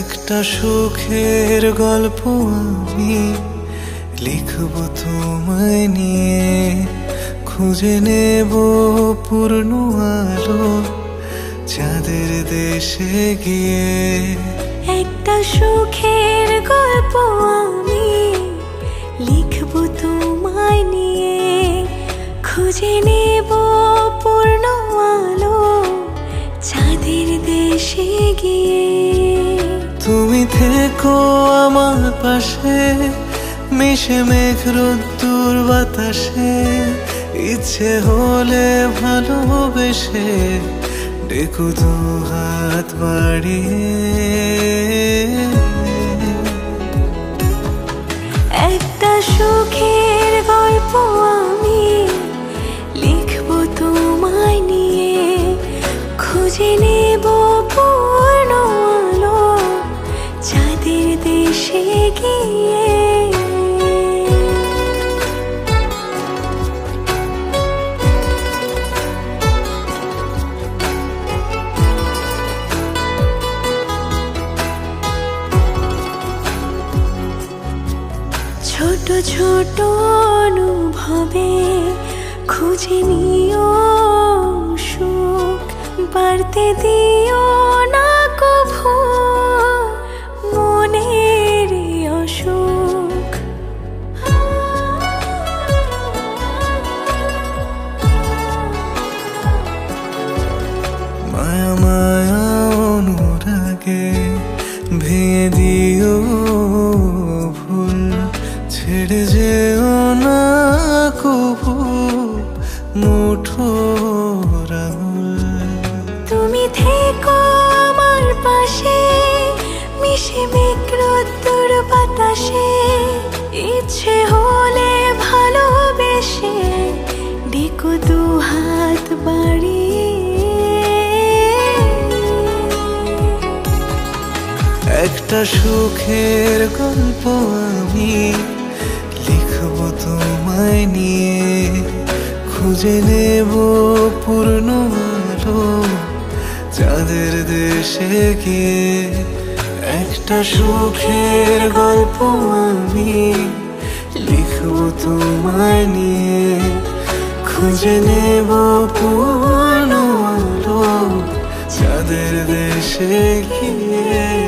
একটা সুখের গল্প আমি লিখব তোমায় নিয়ে, খুঁজে নেব পূর্ণ আলো চাঁদের দেশে গিয়ে। একটা সুখের গল্প আমি লিখব তোমায় নিয়ে, খুঁজে নেব পূর্ণ আলো চাঁদের দেশে গিয়ে। তুমি থেকো আমার পাশে, মিশে মেঘ রোদ্দুর বাতাসে, ইচ্ছে হলে ভালোবেসে ডেকো দু হাত বাড়িয়ে। একটা সুখের গল্প আমি লিখব তোমায় নিয়ে, খুঁজে নেব পূর্ণ আলো চাঁদের দেশে গিয়ে। ছোট ছোট অনুভবে খুঁজে নিও সুখ, বাড়তে দিও না কভু মনের অসুখ। মায়া মায়া অনুরাগে ভেঙে দিও ভুল, ছেড়ে যেও না কভু মুঠো রাহুল। তুমি থেকো আমার পাশে, মিশে মেঘ রোদ্দুর বাতাসে, ইচ্ছে হলে ভালোবেসে ডেকো দু হাত বাড়িয়ে। একটা সুখের গল্প আমি লিখব তোমায় নিয়ে, খুঁজে নেব পূর্ণ আলো চাঁদের দেশে গিয়ে। একটা সুখের গল্প আমি লিখব তোমায় নিয়ে, খুঁজে নেব পূর্ণ আলো চাঁদের দেশে গিয়ে।